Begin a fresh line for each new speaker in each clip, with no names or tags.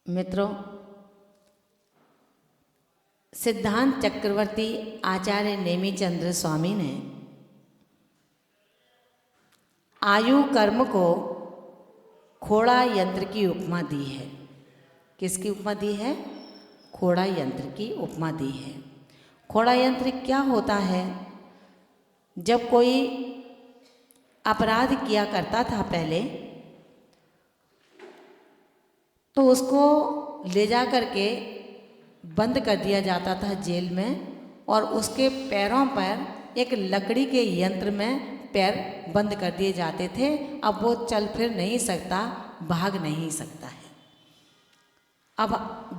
मित्रों, सिद्धांत चक्रवर्ती आचार्य नेमिचंद्र स्वामी ने आयु कर्म को खोड़ा यंत्र की उपमा दी है। किसकी उपमा दी है? खोड़ा यंत्र की उपमा दी है। खोड़ा यंत्र क्या होता है? जब कोई अपराध किया करता था पहले, तो उसको ले जा कर के बंद कर दिया जाता था जेल में, और उसके पैरों पर एक लकड़ी के यंत्र में पैर बंद कर दिए जाते थे। अब वो चल फिर नहीं सकता, भाग नहीं सकता है। अब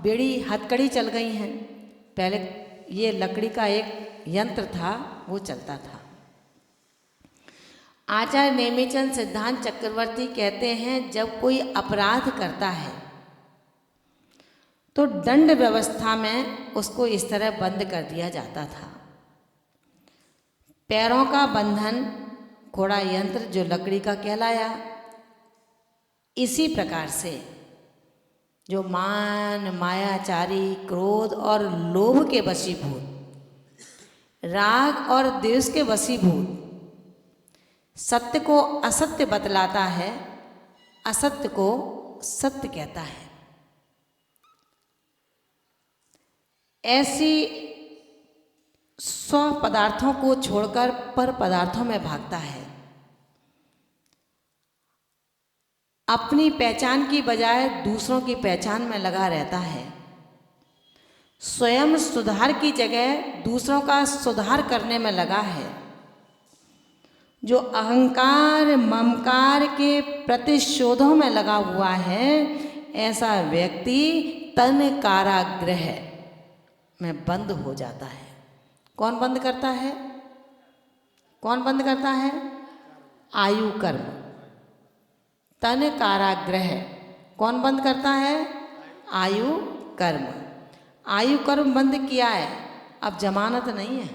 बेड़ी हथकड़ी चल गई हैं। पहले ये लकड़ी का एक यंत्र था, वो चलता था। आचार्य नेमिचंद सिद्धांत चक्रवर्ती कहते हैं, जब कोई अपराध करता है तो दंड व्यवस्था में उसको इस तरह बंद कर दिया जाता था। पैरों का बंधन खोड़ा यंत्र जो लकड़ी का कहलाया। इसी प्रकार से जो मान, मायाचारी, क्रोध और लोभ के वशीभूत, राग और द्वेष के वशीभूत, सत्य को असत्य बतलाता है, असत्य को सत्य कहता है, ऐसी स्व पदार्थों को छोड़कर पर पदार्थों में भागता है। अपनी पहचान की बजाय दूसरों की पहचान में लगा रहता है। स्वयं सुधार की जगह दूसरों का सुधार करने में लगा है। जो अहंकार ममकार के प्रतिशोधों में लगा हुआ है, ऐसा व्यक्ति तन कारागृह में बंद हो जाता है। कौन बंद करता है? कौन बंद करता है? आयु कर्म। तन कारागृह कौन बंद करता है? आयु कर्म। आयु कर्म बंद किया है, अब जमानत नहीं है।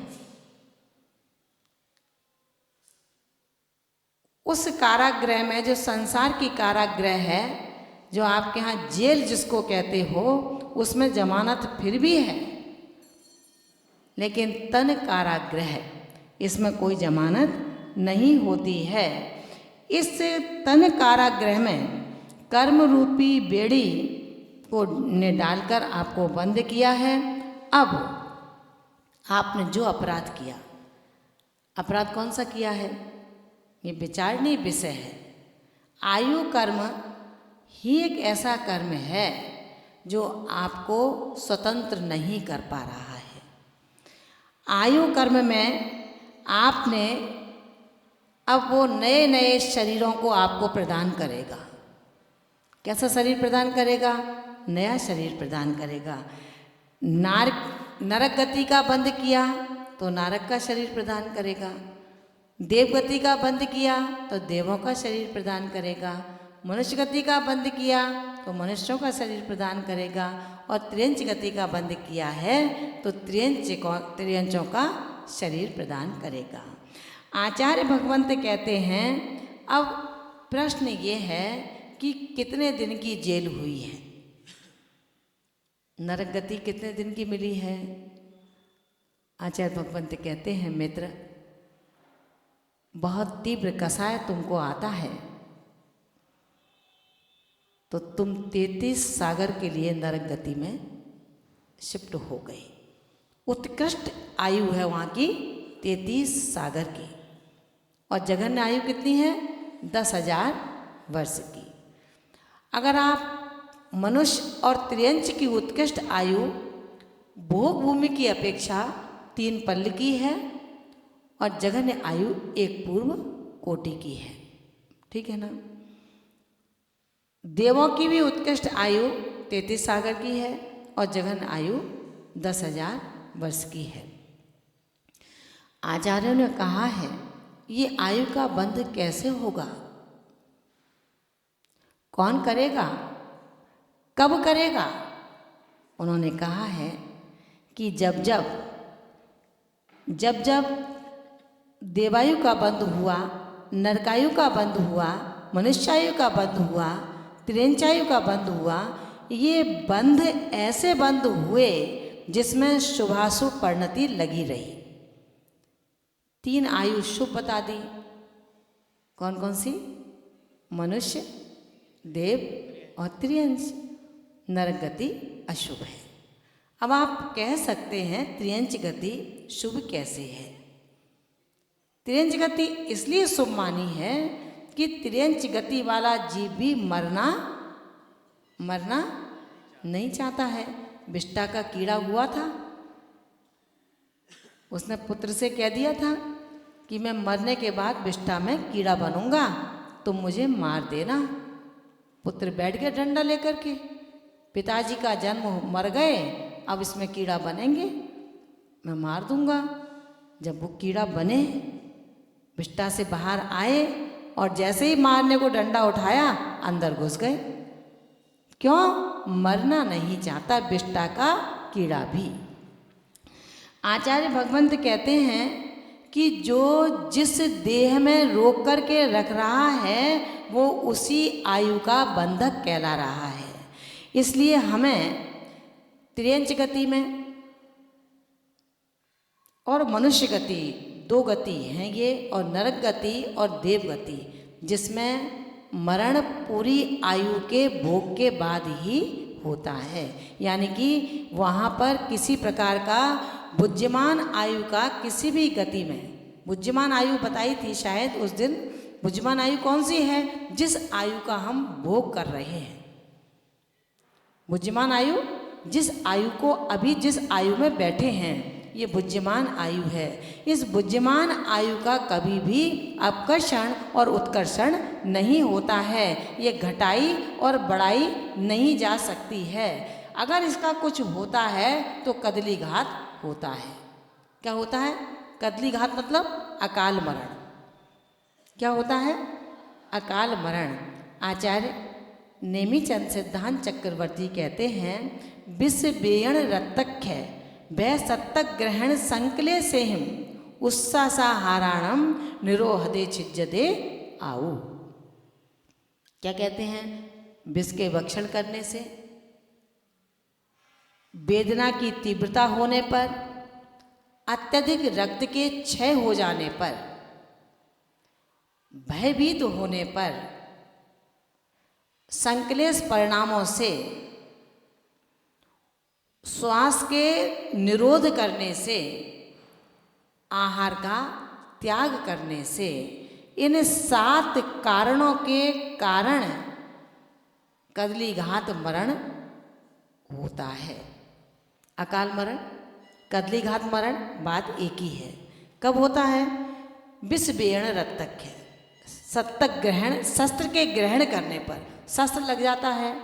उस कारागृह में, जो संसार की कारागृह है, जो आपके यहाँ जेल जिसको कहते हो, उसमें जमानत फिर भी है, लेकिन तन कारागृह, इसमें कोई जमानत नहीं होती है। इस तन कारागृह में कर्म रूपी बेड़ी को ने डालकर आपको बंद किया है। अब आपने जो अपराध किया, अपराध कौन सा किया है, ये विचारणीय विषय है। आयु कर्म ही एक ऐसा कर्म है जो आपको स्वतंत्र नहीं कर पा रहा है। आयु कर्म में आपने अब वो नए नए शरीरों को आपको प्रदान करेगा। कैसा शरीर प्रदान करेगा? नया शरीर प्रदान करेगा। नरक गति का बंद किया तो नरक का शरीर प्रदान करेगा। देव गति का बंद किया तो देवों का शरीर प्रदान करेगा। मनुष्य गति का बंद किया तो मनुष्यों का शरीर प्रदान करेगा। और त्रियंच गति का बंद किया है तो त्रियंचों का शरीर प्रदान करेगा। आचार्य भगवंत कहते हैं, अब प्रश्न ये है कि कितने दिन की जेल हुई है? नरक गति कितने दिन की मिली है? आचार्य भगवंत कहते हैं, मित्र, बहुत तीव्र कसाय तुमको आता है तो तुम 33 सागर के लिए नरक गति में शिफ्ट हो गए। उत्कृष्ट आयु है वहाँ की 33 सागर की, और जघन्य आयु कितनी है? 10,000 वर्ष की। अगर आप मनुष्य और त्रियंच की उत्कृष्ट आयु भोग भूमि की अपेक्षा 3 पल्ल की है, और जघन्य आयु 1 पूर्व कोटि की है। ठीक है ना? देवों की भी उत्कृष्ट आयु 33 सागर की है, और जघन्य आयु 10,000 वर्ष की है। आचार्यों ने कहा है, ये आयु का बंध कैसे होगा? कौन करेगा? कब करेगा? उन्होंने कहा है कि जब जब देवायु का बंध हुआ, नरकायु का बंध हुआ, मनुष्यायु का बंध हुआ, त्रियंचायु का बंध हुआ, ये बंध ऐसे बंध हुए जिसमें शुभाशुभ परिणति लगी रही। 3 आयु शुभ बता दी, कौन कौन सी? मनुष्य, देव और त्रियंच। नरक गति अशुभ है। अब आप कह सकते हैं त्रियंच गति शुभ कैसे है? त्रियंच गति इसलिए शुभ मानी है कि त्रियंच गति वाला जीव भी मरना नहीं चाहता है। विष्टा का कीड़ा हुआ था, उसने पुत्र से कह दिया था कि मैं मरने के बाद विष्टा में कीड़ा बनूंगा, तुम मुझे मार देना। पुत्र बैठ गया डंडा लेकर के, पिताजी का जन्म मर गए, अब इसमें कीड़ा बनेंगे, मैं मार दूंगा। जब वो कीड़ा बने, विष्टा से बाहर आए और जैसे ही मारने को डंडा उठाया अंदर घुस गए। क्यों? मरना नहीं चाहता विष्टा का कीड़ा भी। आचार्य भगवंत कहते हैं कि जो जिस देह में रोक करके रख रहा है वो उसी आयु का बंधक कहला रहा है। इसलिए हमें त्रियंच गति में और मनुष्य गति 2 गति हैं ये, और नरक गति और देव गति, जिसमें मरण पूरी आयु के भोग के बाद ही होता है। यानी कि वहाँ पर किसी प्रकार का बुद्धिमान आयु का किसी भी गति में, बुद्धिमान आयु बताई थी शायद उस दिन, बुद्धिमान आयु कौन सी है? जिस आयु का हम भोग कर रहे हैं। बुद्धिमान आयु जिस आयु को अभी जिस आयु में बैठे हैं, ये बुद्धिमान आयु है। इस बुद्धिमान आयु का कभी भी अपकर्षण और उत्कर्षण नहीं होता है। ये घटाई और बढ़ाई नहीं जा सकती है। अगर इसका कुछ होता है तो कदली घात होता है। क्या होता है? कदली घात मतलब अकाल मरण। क्या होता है? अकाल मरण। आचार्य नेमिचंद सिद्धांत चक्रवर्ती कहते हैं, विष बेयण रक्तख्य भय सत्तक ग्रहण संकले से हिम उत्साहाराणम निरोहदे छिज्जदे आऊ। क्या कहते हैं? विष के भक्षण करने से, वेदना की तीव्रता होने पर, अत्यधिक रक्त के क्षय हो जाने पर, भयभीत होने पर, संकलेश परिणामों से, श्वास के निरोध करने से, आहार का त्याग करने से, इन 7 कारणों के कारण कदली घात मरण होता है। अकाल मरण, कदली घात मरण बात एक ही है। कब होता है? विष बेयण रक्तख्य, सत्तक ग्रहण, शस्त्र के ग्रहण करने पर, शस्त्र लग जाता है,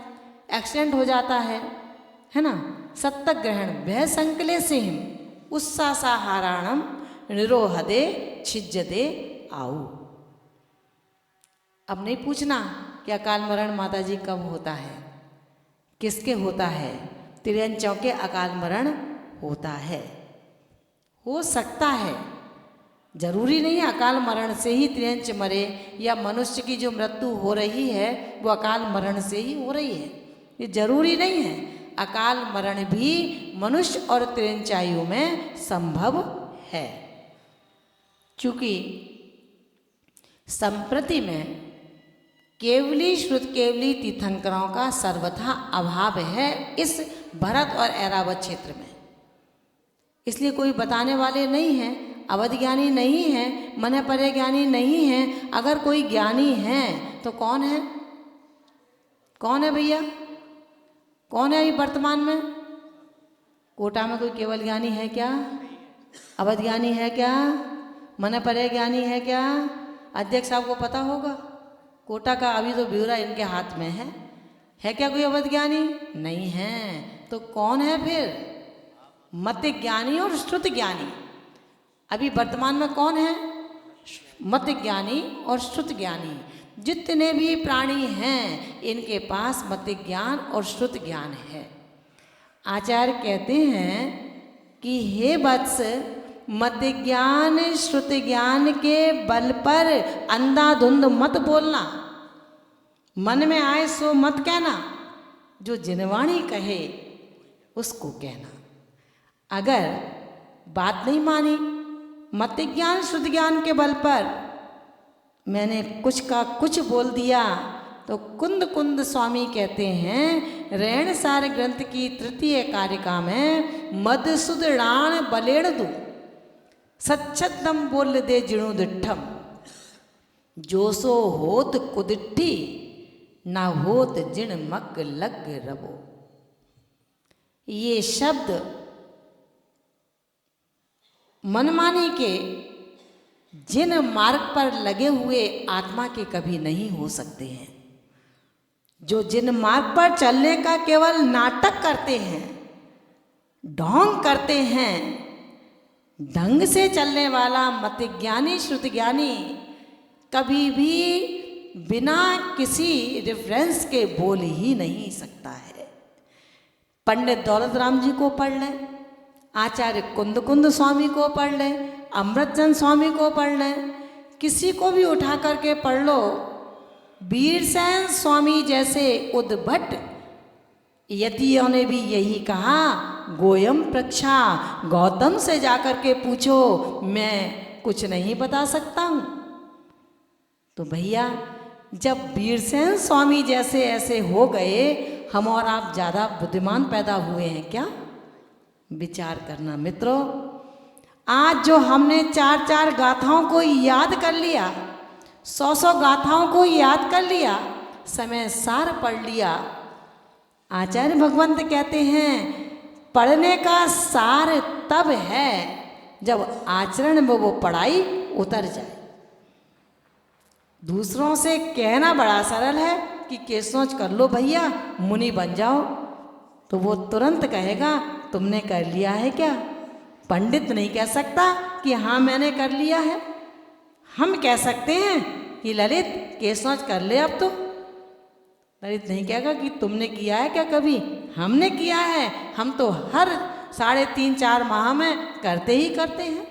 एक्सीडेंट हो जाता है ना। सत्तक ग्रहण भय संकले से हिम उत्साहाराणम निरोहदे छिज्जदे आऊ। अब नहीं पूछना कि अकाल मरण माता जी कब होता है, किसके होता है? त्रियंचों के अकाल मरण होता है। हो सकता है, जरूरी नहीं है अकाल मरण से ही त्रियंच मरे, या मनुष्य की जो मृत्यु हो रही है वो अकाल मरण से ही हो रही है, ये जरूरी नहीं है। अकाल मरण भी मनुष्य और त्रियंच आयु में संभव है। चूंकि संप्रति में केवली श्रुत केवली तीर्थंकरों का सर्वथा अभाव है इस भरत और ऐरावत क्षेत्र में, इसलिए कोई बताने वाले नहीं हैं, अवध ज्ञानी नहीं है, मन परे ज्ञानी नहीं है। अगर कोई ज्ञानी है तो कौन है? कौन है भैया? कौन है अभी वर्तमान में? कोटा में कोई केवल ज्ञानी है क्या? अवध ज्ञानी है क्या? मन परे ज्ञानी है क्या? अध्यक्ष साहब को पता होगा। कोटा का अभी तो ब्यूरा इनके हाथ में है क्या कोई अवध ज्ञानी? नहीं है। तो कौन है फिर? मत ज्ञानी और श्रुत ज्ञानी। अभी वर्तमान में कौन है? मत ज्ञानी और श्रुत ज्ञानी। जितने भी प्राणी हैं इनके पास मत ज्ञान और श्रुत ज्ञान है। आचार्य कहते हैं कि हे वत्स, मत ज्ञान श्रुत ज्ञान के बल पर अंधाधुंध मत बोलना, मन में आए सो मत कहना, जो जिनवाणी कहे उसको कहना। अगर बात नहीं मानी, मत ज्ञान शुद्ध ज्ञान के बल पर मैंने कुछ का कुछ बोल दिया, तो कुंद कुंद स्वामी कहते हैं रैण सार ग्रंथ की तृतीय कारिका में मधुसूद राण बलेड़ दू सच्छदम बोल दे जिणु दिठम जो सो होत कुदिट्ठी ना होत जिण मग लग रबो। ये शब्द मनमानी के जिन मार्ग पर लगे हुए आत्मा के कभी नहीं हो सकते हैं। जो जिन मार्ग पर चलने का केवल नाटक करते हैं, ढोंग करते हैं, ढंग से चलने वाला मत ज्ञानी श्रुत ज्ञानी कभी भी बिना किसी रेफरेंस के बोल ही नहीं सकता है। पंडित दौलत राम जी को पढ़ लें, आचार्य कुंद कुंद स्वामी को पढ़ लें, अमृतचंद स्वामी को पढ़ लें, किसी को भी उठा करके पढ़ लो। वीरसेन स्वामी जैसे उद्भट यतियों ने भी यही कहा, गोयम प्रक्षा, गौतम से जाकर के पूछो, मैं कुछ नहीं बता सकता हूँ। तो भैया जब वीरसेन स्वामी जैसे ऐसे हो गए, हम और आप ज़्यादा बुद्धिमान पैदा हुए हैं क्या? विचार करना मित्रों। आज जो हमने 4-4 गाथाओं को याद कर लिया, 100-100 गाथाओं को याद कर लिया, समय सार पढ़ लिया। आचार्य भगवंत कहते हैं पढ़ने का सार तब है जब आचरण में वो पढ़ाई उतर जाए। दूसरों से कहना बड़ा सरल है कि केसोच कर लो भैया, मुनि बन जाओ, तो वो तुरंत कहेगा तुमने कर लिया है क्या? पंडित नहीं कह सकता कि हाँ मैंने कर लिया है। हम कह सकते हैं कि ललित केसोच कर ले अब तो। ललित नहीं कहेगा कि तुमने किया है क्या कभी? हमने किया है, हम तो हर 3.5-4 माह में करते ही करते हैं।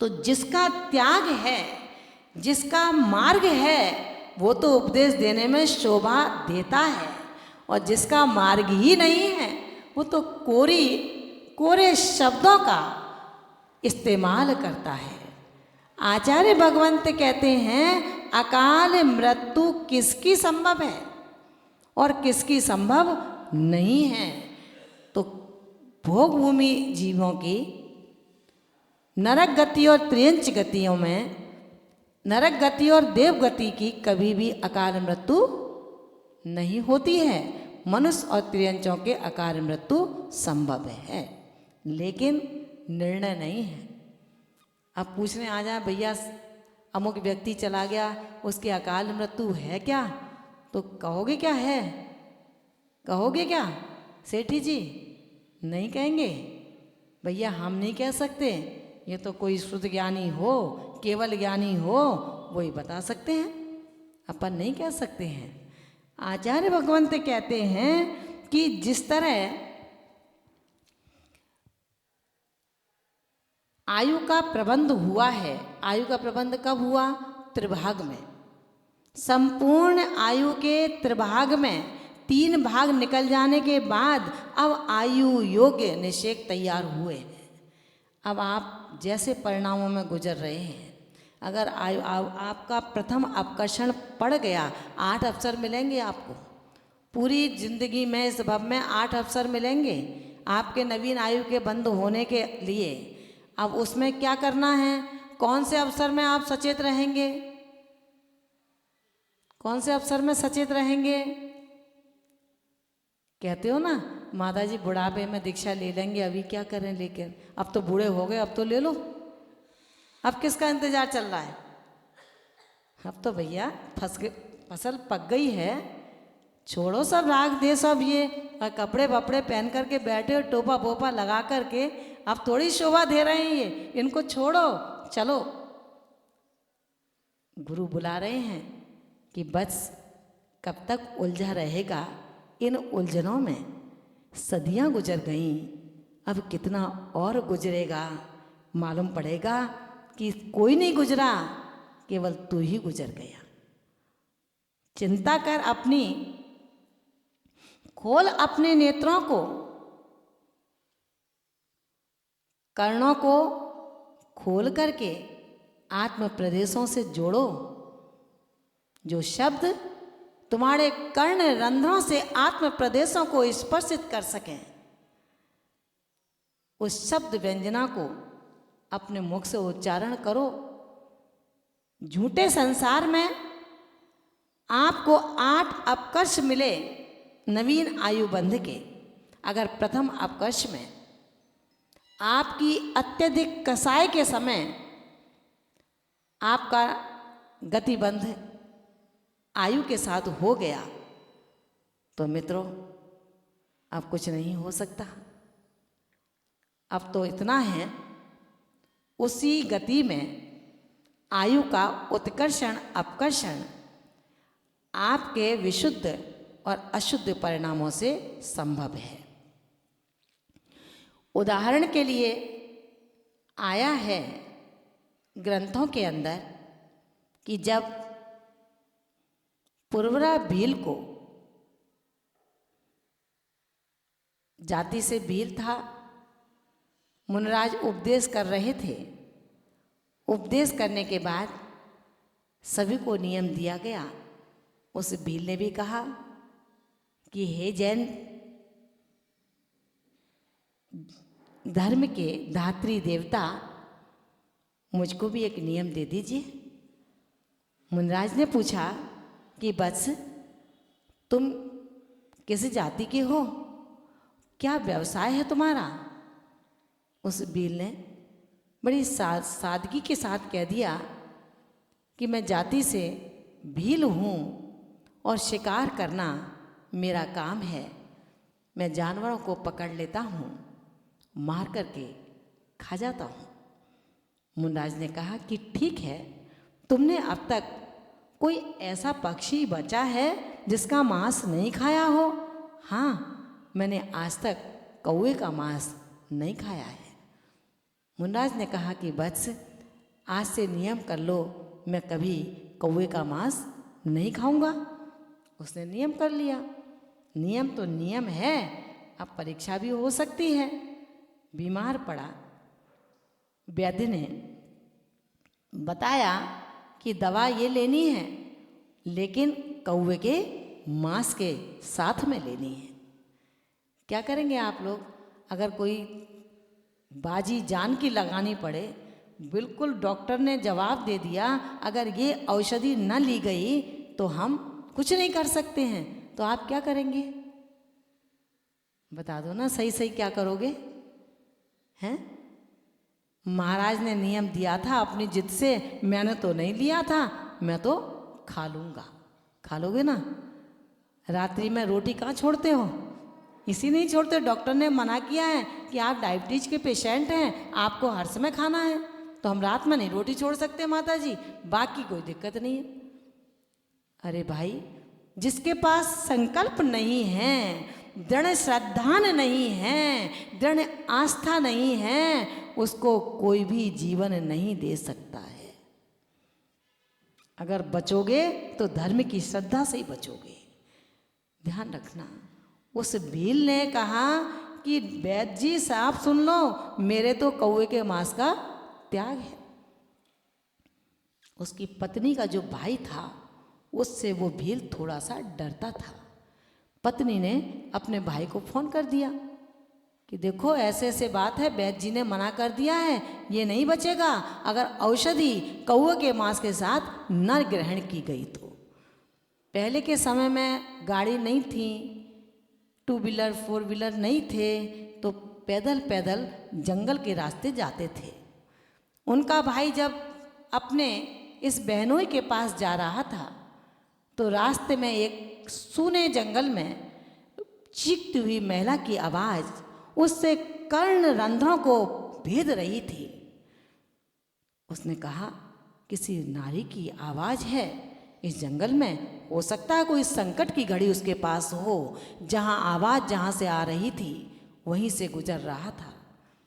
तो जिसका त्याग है, जिसका मार्ग है, वो तो उपदेश देने में शोभा देता है, और जिसका मार्ग ही नहीं है वो तो कोरे शब्दों का इस्तेमाल करता है। आचार्य भगवंत कहते हैं अकाल मृत्यु किसकी संभव है और किसकी संभव नहीं है। तो भोग भूमि जीवों की नरक गति और त्रियंच गतियों में, नरक गति और देव गति की कभी भी अकाल मृत्यु नहीं होती है। मनुष्य और त्रियंचों के अकाल मृत्यु संभव है, लेकिन निर्णय नहीं है। अब पूछने आ जाए भैया अमुक व्यक्ति चला गया, उसकी अकाल मृत्यु है क्या? तो कहोगे क्या है? कहोगे क्या सेठी जी? नहीं कहेंगे भैया, हम नहीं कह सकते, ये तो कोई शुद्ध ज्ञानी हो, केवल ज्ञानी हो, वही बता सकते हैं, अपन नहीं कह सकते हैं। आचार्य भगवंत कहते हैं कि जिस तरह आयु का प्रबंध हुआ है, आयु का प्रबंध कब हुआ? त्रिभाग में। संपूर्ण आयु के त्रिभाग में 3 भाग निकल जाने के बाद अब आयु योग्य निषेक तैयार हुए हैं। अब आप जैसे परिणामों में गुजर रहे हैं, अगर आयु आपका प्रथम अपकर्षण पड़ गया, 8 अवसर मिलेंगे आपको पूरी जिंदगी में। इस भव में 8 अवसर मिलेंगे आपके नवीन आयु के बंद होने के लिए। अब उसमें क्या करना है? कौन से अवसर में आप सचेत रहेंगे? कौन से अवसर में सचेत रहेंगे? कहते हो ना माता जी बुढ़ापे में दीक्षा ले लेंगे, अभी क्या करें, लेकिन अब तो बूढ़े हो गए, अब तो ले लो। अब किसका इंतजार चल रहा है? अब तो भैया फसल पक गई है, छोड़ो सब राग दे सब ये, और कपड़े वपड़े पहन करके बैठे हो, टोपा बोपा लगा करके, अब थोड़ी शोभा दे रहे हैं ये, इनको छोड़ो, चलो। गुरु बुला रहे हैं कि बस कब तक उलझा रहेगा, इन उलझनों में सदियां गुजर गईं, अब कितना और गुजरेगा। मालूम पड़ेगा कि कोई नहीं गुजरा, केवल तू ही गुजर गया। चिंता कर अपनी खोल अपने नेत्रों को, कर्णों को खोल करके आत्म प्रदेशों से जोड़ो। जो शब्द तुम्हारे कर्ण रंध्रों से आत्म प्रदेशों को स्पर्शित कर सकें, उस शब्द व्यंजना को अपने मुख से उच्चारण करो। झूठे संसार में आपको 8 अपकर्ष मिले नवीन आयु बंध के, अगर प्रथम अपकर्ष में आपकी अत्यधिक कसाय के समय आपका गतिबंध आयु के साथ हो गया, तो मित्रों अब कुछ नहीं हो सकता। अब तो इतना है, उसी गति में आयु का उत्कर्षण अपकर्षण आपके विशुद्ध और अशुद्ध परिणामों से संभव है। उदाहरण के लिए आया है ग्रंथों के अंदर कि जब पुरवरा भील को, जाति से भील था, मुनराज उपदेश कर रहे थे। उपदेश करने के बाद सभी को नियम दिया गया। उस भील ने भी कहा कि हे जैन धर्म के धात्री देवता, मुझको भी एक नियम दे दीजिए। मुनराज ने पूछा कि वत्स, तुम किस जाति के हो, क्या व्यवसाय है तुम्हारा? उस भील ने बड़ी सादगी के साथ कह दिया कि मैं जाति से भील हूँ और शिकार करना मेरा काम है। मैं जानवरों को पकड़ लेता हूँ, मार करके खा जाता हूँ। मुनराज ने कहा कि ठीक है, तुमने अब तक कोई ऐसा पक्षी बचा है जिसका मांस नहीं खाया हो? हाँ, मैंने आज तक कौवे का मांस नहीं खाया है। मुनराज ने कहा कि वत्स, आज से नियम कर लो, मैं कभी कौवे का मांस नहीं खाऊंगा। उसने नियम कर लिया। नियम तो नियम है, अब परीक्षा भी हो सकती है। बीमार पड़ा, वैद्य ने बताया कि दवा ये लेनी है, लेकिन कौवे के मांस के साथ में लेनी है। क्या करेंगे आप लोग? अगर कोई बाजी जान की लगानी पड़े, बिल्कुल डॉक्टर ने जवाब दे दिया, अगर ये औषधि न ली गई तो हम कुछ नहीं कर सकते हैं, तो आप क्या करेंगे? बता दो ना, सही सही क्या करोगे? हैं? महाराज ने नियम दिया था अपनी जिद से, मैंने तो नहीं लिया था, मैं तो खा लूँगा। खा लोगे ना? रात्रि में रोटी कहाँ छोड़ते हो? इसी नहीं छोड़ते। डॉक्टर ने मना किया है कि आप डायबिटीज के पेशेंट हैं, आपको हर समय खाना है, तो हम रात में नहीं रोटी छोड़ सकते माता जी, बाकी कोई दिक्कत नहीं है। अरे भाई, जिसके पास संकल्प नहीं है, दृढ़ श्रद्धा नहीं है, दृढ़ आस्था नहीं है, उसको कोई भी जीवन नहीं दे सकता है। अगर बचोगे तो धर्म की श्रद्धा से ही बचोगे, ध्यान रखना। उस भील ने कहा कि वैद्य जी साहब सुन लो, मेरे तो कौवे के मांस का त्याग है। उसकी पत्नी का जो भाई था, उससे वो भील थोड़ा सा डरता था। पत्नी ने अपने भाई को फोन कर दिया कि देखो ऐसे ऐसे बात है, वैद्य जी ने मना कर दिया है, ये नहीं बचेगा अगर औषधि कौवे के मांस के साथ न ग्रहण की गई तो। पहले के समय में गाड़ी नहीं थी, 2 व्हीलर 4 व्हीलर नहीं थे, तो पैदल पैदल जंगल के रास्ते जाते थे। उनका भाई जब अपने इस बहनोई के पास जा रहा था, तो रास्ते में एक सूने जंगल में चीखती हुई महिला की आवाज़ उससे कर्ण रंध्रों को भेद रही थी। उसने कहा, किसी नारी की आवाज़ है इस जंगल में, हो सकता है कोई संकट की घड़ी उसके पास हो। जहाँ आवाज़ जहाँ से आ रही थी वहीं से गुजर रहा था।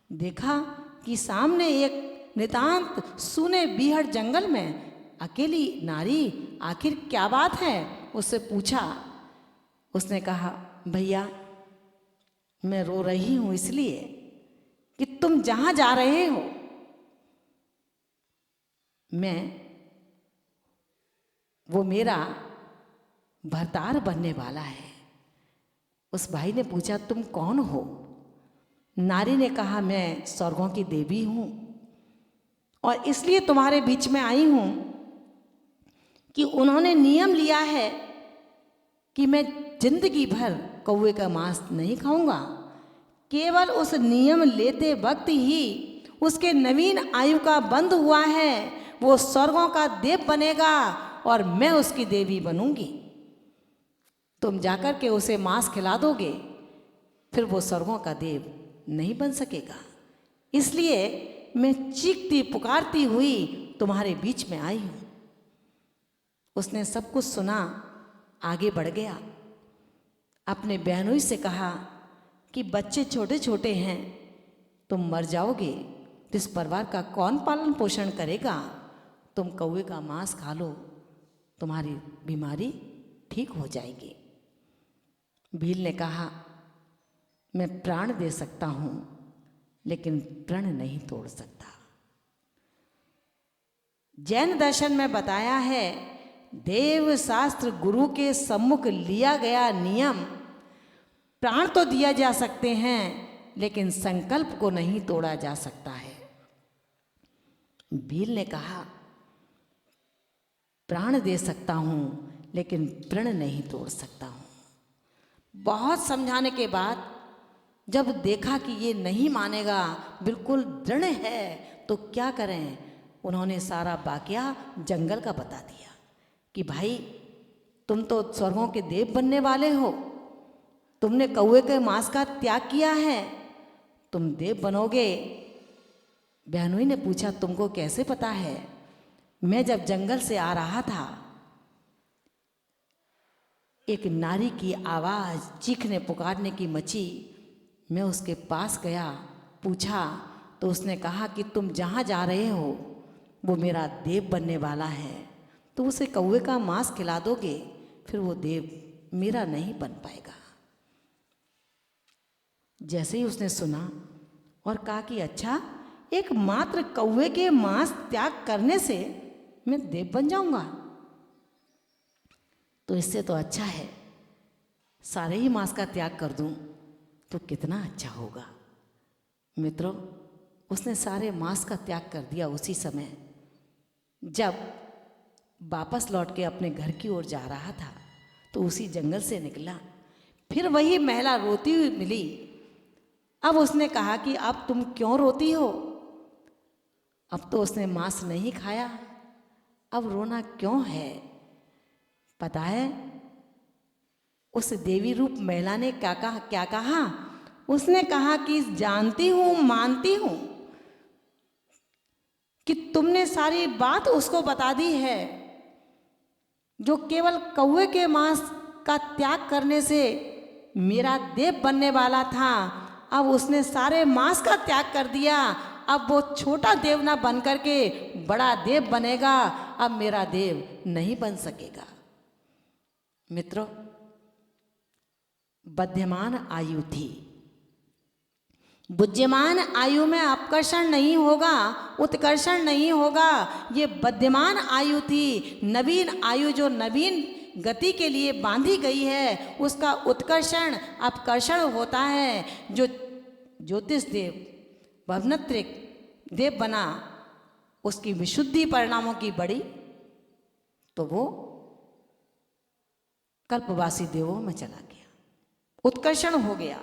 देखा कि सामने एक नितांत सूने बीहड़ जंगल में अकेली नारी, आखिर क्या बात है? उससे पूछा। उसने कहा, भैया मैं रो रही हूं इसलिए कि तुम जहां जा रहे हो वो मेरा भरतार बनने वाला है। उस भाई ने पूछा तुम कौन हो? नारी ने कहा मैं स्वर्गों की देवी हूं और इसलिए तुम्हारे बीच में आई हूं कि उन्होंने नियम लिया है कि मैं जिंदगी भर कौवे का मांस नहीं खाऊंगा। केवल उस नियम लेते वक्त ही उसके नवीन आयु का बंध हुआ है। वो स्वर्गों का देव बनेगा और मैं उसकी देवी बनूंगी। तुम जाकर के उसे मांस खिला दोगे, फिर वो स्वर्गों का देव नहीं बन सकेगा। इसलिए मैं चीखती पुकारती हुई तुम्हारे बीच में आई हूं। उसने सब कुछ सुना, आगे बढ़ गया। अपने बहनोई से कहा कि बच्चे छोटे छोटे हैं, तुम मर जाओगे तो इस परिवार का कौन पालन पोषण करेगा? तुम कौवे का मांस खा लो, तुम्हारी बीमारी ठीक हो जाएगी। भील ने कहा मैं प्राण दे सकता हूं लेकिन प्रण नहीं तोड़ सकता। जैन दर्शन में बताया है देव शास्त्र गुरु के सम्मुख लिया गया नियम, प्राण तो दिया जा सकते हैं लेकिन संकल्प को नहीं तोड़ा जा सकता है। भील ने कहा प्राण दे सकता हूं लेकिन प्रण नहीं तोड़ सकता हूं। बहुत समझाने के बाद जब देखा कि ये नहीं मानेगा, बिल्कुल दृढ़ है, तो क्या करें? उन्होंने सारा वाकया जंगल का बता दिया कि भाई तुम तो स्वर्गों के देव बनने वाले हो, तुमने कौवे के मांस का त्याग किया है, तुम देव बनोगे। बहनोई ने पूछा तुमको कैसे पता है? मैं जब जंगल से आ रहा था, एक नारी की आवाज चीखने पुकारने की मची। मैं उसके पास गया, पूछा तो उसने कहा कि तुम जहां जा रहे हो वो मेरा देव बनने वाला है, तो उसे कौवे का मांस खिला दोगे, फिर वो देव मेरा नहीं बन पाएगा। जैसे ही उसने सुना और कहा कि अच्छा, एक मात्र कौवे के मांस त्याग करने से मैं देव बन जाऊंगा, तो इससे तो अच्छा है सारे ही मांस का त्याग कर दूं तो कितना अच्छा होगा। मित्रों, उसने सारे मांस का त्याग कर दिया। उसी समय जब वापस लौट के अपने घर की ओर जा रहा था तो उसी जंगल से निकला, फिर वही महिला रोती हुई मिली। अब उसने कहा कि अब तुम क्यों रोती हो? अब तो उसने मांस नहीं खाया, अब रोना क्यों है? पता है उस देवी रूप महिला ने क्या कहा? उसने कहा कि जानती हूं, मानती हूं कि तुमने सारी बात उसको बता दी है, जो केवल कौवे के मांस का त्याग करने से मेरा देव बनने वाला था। अब उसने सारे मांस का त्याग कर दिया, अब वो छोटा देव ना बन करके बड़ा देव बनेगा, अब मेरा देव नहीं बन सकेगा। मित्रों, बध्यमान आयु थी, बुद्धिमान आयु में अपकर्षण नहीं होगा, उत्कर्षण नहीं होगा। ये बध्यमान आयु थी, नवीन आयु जो नवीन गति के लिए बांधी गई है, उसका उत्कर्षण अपकर्षण होता है। जो ज्योतिष देव भवनत्रिक देव बना, उसकी विशुद्धि परिणामों की बढ़ी, तो वो कल्पवासी देवों में चला गया, उत्कर्षण हो गया।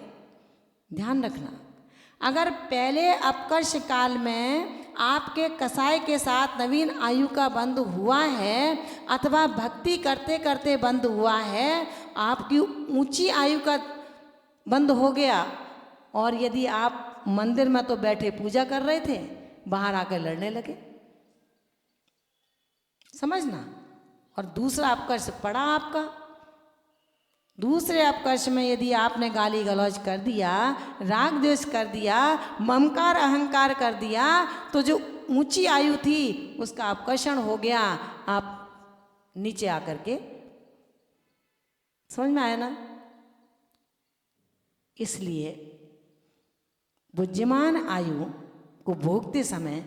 ध्यान रखना, अगर पहले अपकर्ष काल में आपके कसाय के साथ नवीन आयु का बंध हुआ है अथवा भक्ति करते करते बंध हुआ है, आपकी ऊंची आयु का बंध हो गया, और यदि आप मंदिर में तो बैठे पूजा कर रहे थे, बाहर आकर लड़ने लगे, समझना। और दूसरा अपकर्ष पड़ा आपका, दूसरे अपकर्ष में यदि आपने गाली गलौज कर दिया, राग द्वेष कर दिया, ममकार अहंकार कर दिया, तो जो ऊंची आयु थी उसका अपकर्षण हो गया, आप नीचे आकर के, समझ में आया ना? इसलिए बुद्धिमान आयु को भोगते समय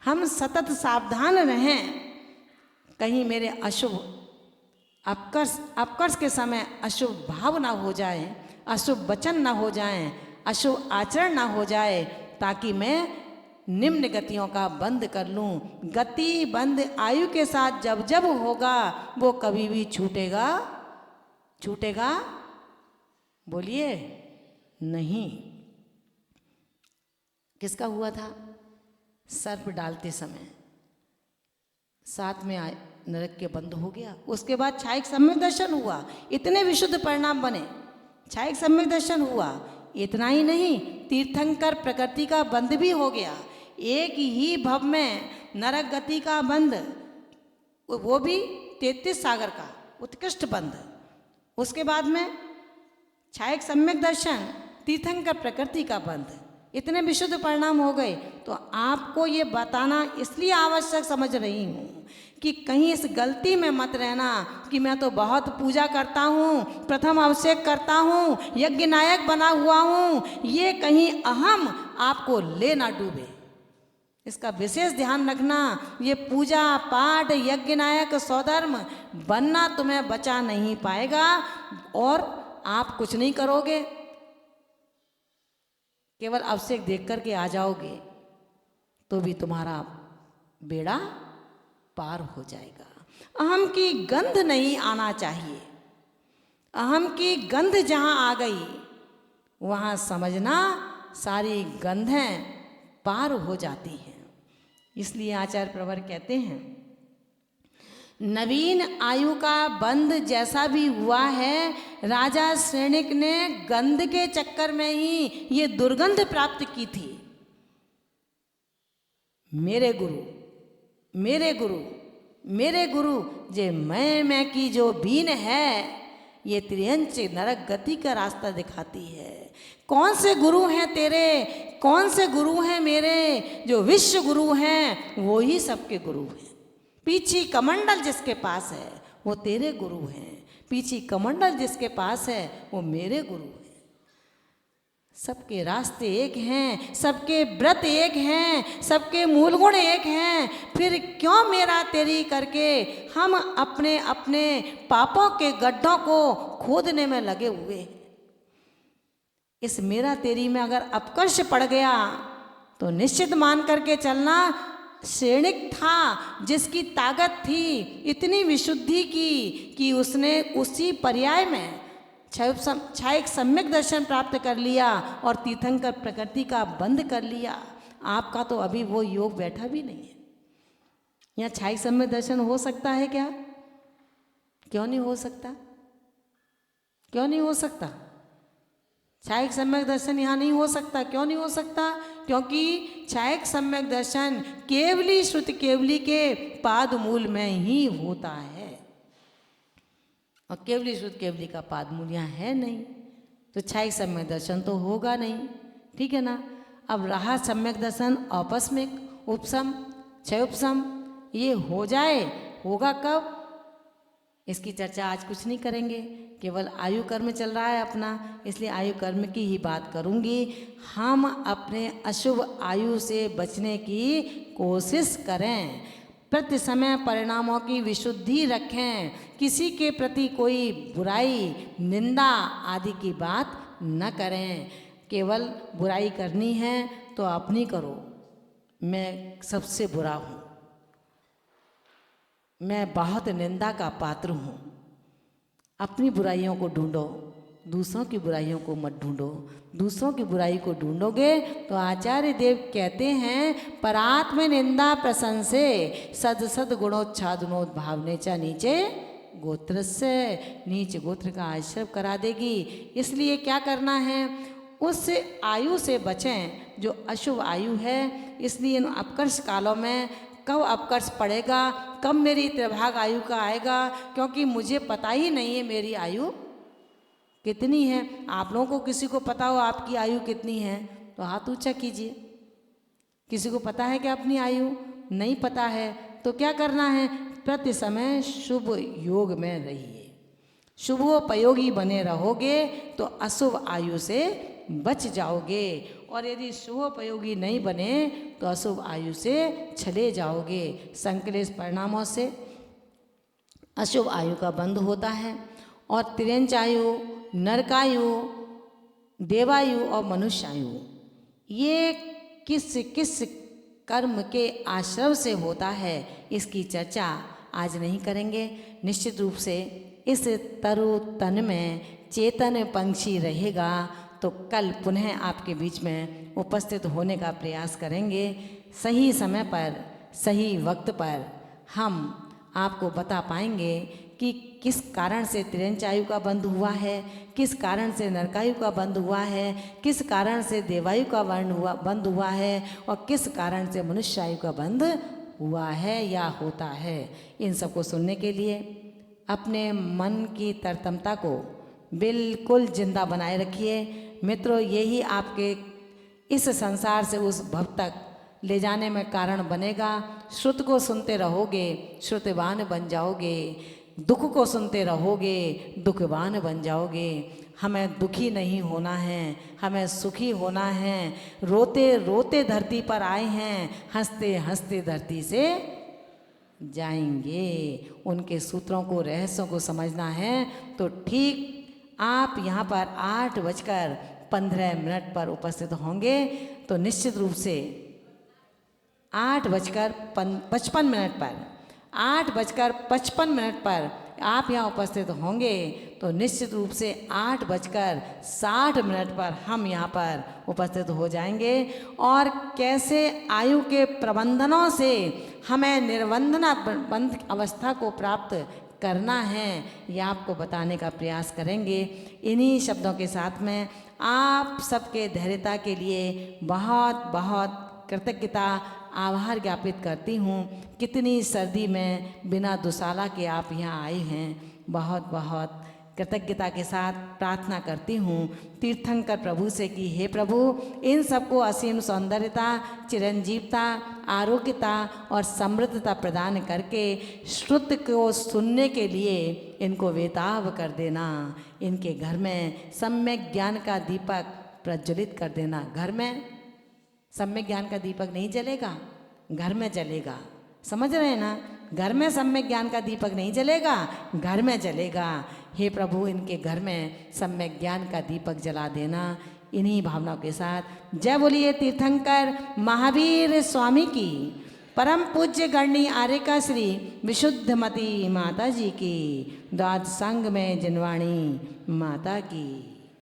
हम सतत सावधान रहें, कहीं मेरे अशुभ अपकर्ष के समय अशुभ भाव ना हो जाए, अशुभ वचन ना हो जाए, अशुभ आचरण ना हो जाए, ताकि मैं निम्न गतियों का बंद कर लूं। गति बंद आयु के साथ जब जब होगा वो कभी भी छूटेगा बोलिए नहीं। किसका हुआ था? सर्प डालते समय साथ में आए नरक के बंद हो गया। उसके बाद छायक सम्यक दर्शन हुआ, इतने विशुद्ध परिणाम बने। छायक सम्यक दर्शन हुआ, इतना ही नहीं, तीर्थंकर प्रकृति का बंध भी हो गया। एक ही भव में नरक गति का बंध, वो भी 33 सागर का उत्कृष्ट बंध। उसके बाद में छायक सम्यक दर्शन, तीर्थंकर प्रकृति का बंध, इतने विशुद्ध परिणाम हो गए। तो आपको ये बताना इसलिए आवश्यक समझ रही हूँ कि कहीं इस गलती में मत रहना कि मैं तो बहुत पूजा करता हूँ, प्रथम अभिषेक करता हूँ, यज्ञ नायक बना हुआ हूँ, ये कहीं अहम आपको ले ना डूबे। इसका विशेष ध्यान रखना। ये पूजा पाठ यज्ञ नायक स्वधर्म बनना तुम्हें बचा नहीं पाएगा और आप कुछ नहीं करोगे, केवल अभिषेक देख करके आ जाओगे तो भी तुम्हारा बेड़ा पार हो जाएगा। अहम की गंध नहीं आना चाहिए। अहम की गंध जहाँ आ गई वहाँ समझना सारी गंधें पार हो जाती हैं। इसलिए आचार्य प्रवर कहते हैं, नवीन आयु का बंध जैसा भी हुआ है, राजा श्रेणिक ने गंध के चक्कर में ही ये दुर्गंध प्राप्त की थी। मेरे गुरु मेरे गुरु मेरे गुरु जे मैं की जो बीन है, ये त्रियंच नरक गति का रास्ता दिखाती है। कौन से गुरु हैं तेरे, कौन से गुरु हैं मेरे? जो विश्व गुरु हैं वो ही सबके गुरु हैं। पीछी कमंडल जिसके पास है वो तेरे गुरु हैं, पीछी कमंडल जिसके पास है वो मेरे गुरु हैं। सबके रास्ते एक हैं, सबके व्रत एक हैं, सबके मूल गुण एक हैं। फिर क्यों मेरा तेरी करके हम अपने अपने पापों के गड्ढों को खोदने में लगे हुए हैं। इस मेरा तेरी में अगर अपकर्ष पड़ गया तो निश्चित मान करके चलना, श्रेणिक था जिसकी ताकत थी इतनी विशुद्धि की कि उसने उसी पर्याय में छायक सम्यक दर्शन प्राप्त कर लिया और तीर्थंकर प्रकृति का बंद कर लिया। आपका तो अभी वो योग बैठा भी नहीं है। यहाँ छायक सम्यक दर्शन हो सकता है क्या? क्यों नहीं हो सकता? क्यों नहीं हो सकता? छायक सम्यक दर्शन यहाँ नहीं हो सकता। क्यों नहीं हो सकता? क्योंकि छायक सम्यक दर्शन केवली श्रुति केवली के पाद मूल में ही होता है और केवली श्रुति केवली का पाद मूल यहाँ है नहीं, तो छायक सम्यक दर्शन तो होगा नहीं। ठीक है ना? अब रहा सम्यक दर्शन औपस्मिक उपसम क्षय उपसम, ये हो जाए, होगा कब? इसकी चर्चा आज कुछ नहीं करेंगे, केवल आयु कर्म चल रहा है अपना, इसलिए आयु कर्म की ही बात करूंगी। हम अपने अशुभ आयु से बचने की कोशिश करें, प्रति समय परिणामों की विशुद्धि रखें, किसी के प्रति कोई बुराई निंदा आदि की बात न करें। केवल बुराई करनी है तो अपनी करो। मैं सबसे बुरा हूँ, मैं बहुत निंदा का पात्र हूँ। अपनी बुराइयों को ढूंढो, दूसरों की बुराइयों को मत ढूंढो। दूसरों की बुराई को ढूंढोगे तो आचार्य देव कहते हैं, परात्म निंदा प्रशंसे सद सद गुणोच्छादनोद भावने चा नीचे गोत्र से, नीच गोत्र का आश्रय करा देगी। इसलिए क्या करना है, उस आयु से बचें जो अशुभ आयु है। इसलिए इन अपकर्ष कालों में कब अपकर्ष पड़ेगा, कब मेरी त्रिभाग आयु का आएगा, क्योंकि मुझे पता ही नहीं है मेरी आयु कितनी है। आप लोगों को किसी को पता हो आपकी आयु कितनी है तो हाथ ऊंचा कीजिए। किसी को पता है कि अपनी आयु नहीं पता है तो क्या करना है, प्रति समय शुभ योग में रहिए। शुभोपयोगी बने रहोगे तो अशुभ आयु से बच जाओगे, और यदि शुभोपयोगी नहीं बने तो अशुभ आयु से चले जाओगे। संक्लेश परिणामों से अशुभ आयु का बंध होता है, और तिर्यंच आयु, नरकायु, देवायु और मनुष्यायु ये किस किस कर्म के आश्रय से होता है, इसकी चर्चा आज नहीं करेंगे। निश्चित रूप से इस तरु तन में चेतन पंछी रहेगा तो कल पुनः आपके बीच में उपस्थित होने का प्रयास करेंगे। सही समय पर, सही वक्त पर हम आपको बता पाएंगे कि किस कारण से तिर्यंच आयु का बंध हुआ है, किस कारण से नरकायु का बंध हुआ है, किस कारण से देवायु का बंध हुआ है, और किस कारण से मनुष्यायु का बंध हुआ है या होता है। इन सबको सुनने के लिए अपने मन की तरतमता को बिल्कुल जिंदा बनाए रखिए। मित्रों, यही आपके इस संसार से उस भव तक ले जाने में कारण बनेगा। श्रुत को सुनते रहोगे, श्रुतवान बन जाओगे। दुख को सुनते रहोगे, दुखवान बन जाओगे। हमें दुखी नहीं होना है, हमें सुखी होना है। रोते रोते धरती पर आए हैं, हंसते हंसते धरती से जाएंगे। उनके सूत्रों को, रहस्यों को समझना है तो ठीक आप यहाँ पर 8:15 पर उपस्थित होंगे तो निश्चित रूप से 8:55 पर 8:55 पर आप यहाँ उपस्थित होंगे तो निश्चित रूप से 8:60 पर हम यहाँ पर उपस्थित हो जाएंगे। और कैसे आयु के प्रबंधनों से हमें निर्वंदना बंध अवस्था को प्राप्त करना है, यह आपको बताने का प्रयास करेंगे। इन्हीं शब्दों के साथ में आप सबके धैर्यता के लिए बहुत बहुत कृतज्ञता, आभार ज्ञापित करती हूँ। कितनी सर्दी में बिना दुशाला के आप यहाँ आए हैं, बहुत बहुत कृतज्ञता के साथ प्रार्थना करती हूँ तीर्थंकर प्रभु से कि हे प्रभु, इन सबको असीम सौंदर्यता, चिरंजीवता, आरोग्यता और समृद्धता प्रदान करके श्रुत को सुनने के लिए इनको वेताव कर देना। इनके घर में सम्यक ज्ञान का दीपक प्रज्वलित कर देना। घर में सम्यक ज्ञान का दीपक नहीं जलेगा, घर में जलेगा। समझ रहे हैं ना? घर में सम्यक ज्ञान का दीपक नहीं जलेगा, घर में जलेगा। हे प्रभु, इनके घर में सम्यक ज्ञान का दीपक जला देना। इन्हीं भावनाओं के साथ जय बोलिए तीर्थंकर महावीर स्वामी की, परम पूज्य गणनी आर्यका श्री विशुद्धमती माता जी की, द्वाद संग में जिनवाणी माता की।